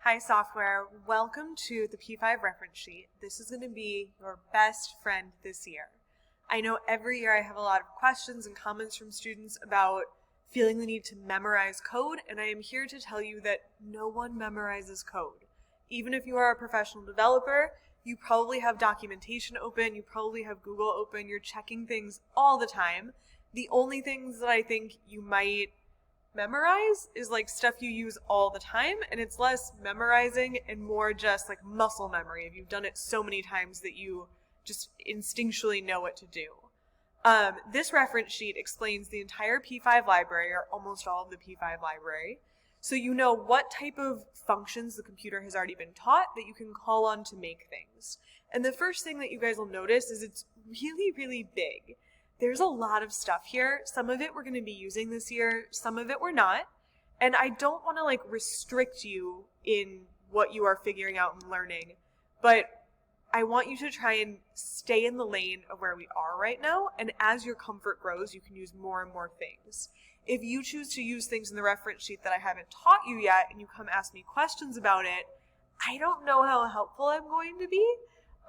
Hi software, welcome to the P5 reference sheet. This is going to be your best friend this year. I know every year I have a lot of questions and comments from students about feeling the need to memorize code, and I am here to tell you that no one memorizes code. Even if you are a professional developer, you probably have documentation open, you probably have Google open, you're checking things all the time. The only things that I think you might memorize is like stuff you use all the time, and it's less memorizing and more just like muscle memory if you've done it so many times that you just instinctually know what to do. This reference sheet explains the entire P5 library, or almost all of the P5 library, so you know what type of functions the computer has already been taught that you can call on to make things. And the first thing that you guys will notice is it's really, really big. There's a lot of stuff here. Some of it we're going to be using this year, some of it we're not. And I don't want to like restrict you in what you are figuring out and learning, but I want you to try and stay in the lane of where we are right now. And as your comfort grows, you can use more and more things. If you choose to use things in the reference sheet that I haven't taught you yet and you come ask me questions about it, I don't know how helpful I'm going to be,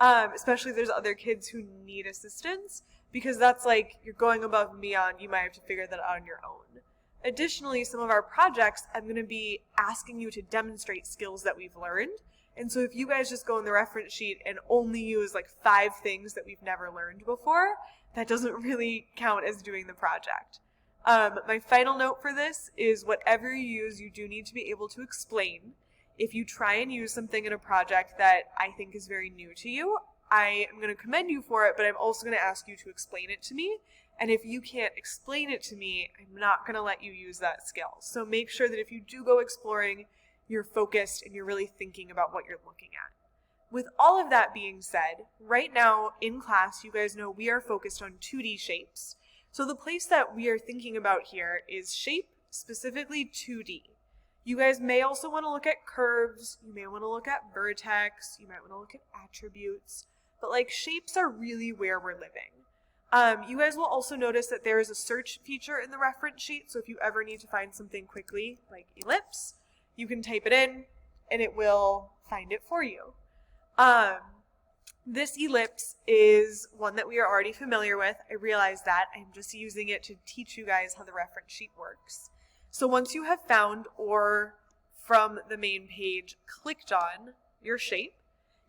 especially if there's other kids who need assistance. Because that's like, you're going above and beyond, you might have to figure that out on your own. Additionally, some of our projects, I'm going to be asking you to demonstrate skills that we've learned. And so if you guys just go in the reference sheet and only use like 5 things that we've never learned before, that doesn't really count as doing the project. My final note for this is whatever you use, you do need to be able to explain. If you try and use something in a project that I think is very new to you, I am going to commend you for it, but I'm also going to ask you to explain it to me. And if you can't explain it to me, I'm not going to let you use that skill. So make sure that if you do go exploring, you're focused and you're really thinking about what you're looking at. With all of that being said, right now in class, you guys know we are focused on 2D shapes. So the place that we are thinking about here is shape, specifically 2D. You guys may also want to look at curves, you may want to look at vertex, you might want to look at attributes. But like shapes are really where we're living. You guys will also notice that there is a search feature in the reference sheet. So if you ever need to find something quickly, like ellipse, you can type it in and it will find it for you. This ellipse is one that we are already familiar with. I realize that. I'm just using it to teach you guys how the reference sheet works. So once you have found or from the main page clicked on your shape,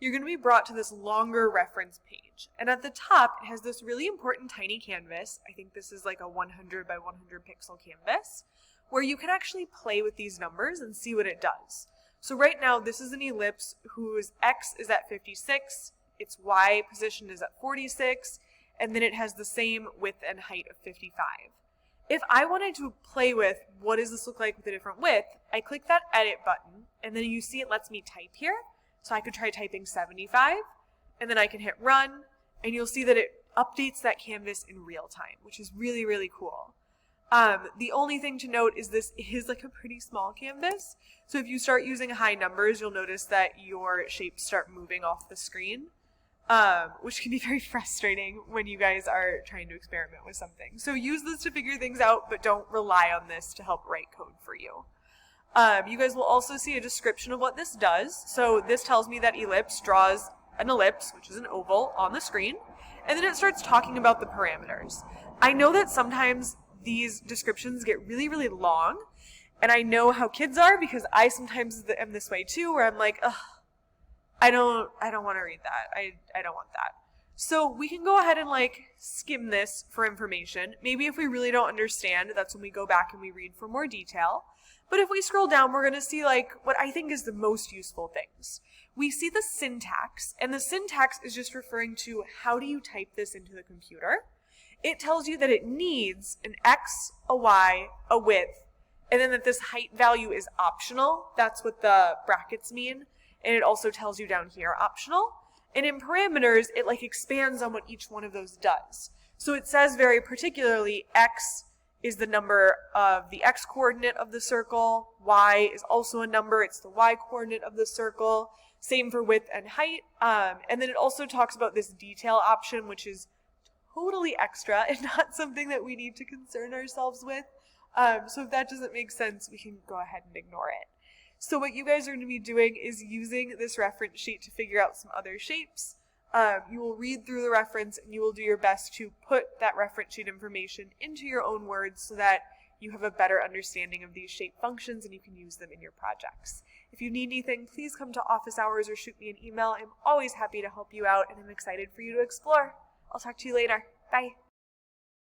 you're going to be brought to this longer reference page. And at the top, it has this really important tiny canvas. I think this is like a 100 by 100 pixel canvas, where you can actually play with these numbers and see what it does. So right now, this is an ellipse whose x is at 56, its y position is at 46, and then it has the same width and height of 55. If I wanted to play with what does this look like with a different width, I click that edit button, and then you see it lets me type here. So I could try typing 75, and then I can hit run, and you'll see that it updates that canvas in real time, which is really, really cool. The only thing to note is this is like a pretty small canvas. So if you start using high numbers, you'll notice that your shapes start moving off the screen, which can be very frustrating when you guys are trying to experiment with something. So use this to figure things out, but don't rely on this to help write code for you. You guys will also see a description of what this does. So this tells me that ellipse draws an ellipse, which is an oval, on the screen, and then it starts talking about the parameters. I know that sometimes these descriptions get really, really long, and I know how kids are because I sometimes am this way too, where I'm like, ugh, I don't want to read that. I don't want that. So we can go ahead and like skim this for information. Maybe if we really don't understand, that's when we go back and we read for more detail. But if we scroll down, we're going to see like what I think is the most useful things. We see the syntax, and the syntax is just referring to how do you type this into the computer. It tells you that it needs an x, a y, a width, and then that this height value is optional. That's what the brackets mean. And it also tells you down here optional. And in parameters, it like expands on what each one of those does. So it says very particularly x is the number of the x coordinate of the circle, y is also a number, it's the y coordinate of the circle, same for width and height, and then it also talks about this detail option, which is totally extra and not something that we need to concern ourselves with. So if that doesn't make sense, we can go ahead and ignore it. So what you guys are going to be doing is using this reference sheet to figure out some other shapes. You will read through the reference and you will do your best to put that reference sheet information into your own words so that you have a better understanding of these shape functions and you can use them in your projects. If you need anything, please come to office hours or shoot me an email. I'm always happy to help you out and I'm excited for you to explore. I'll talk to you later. Bye.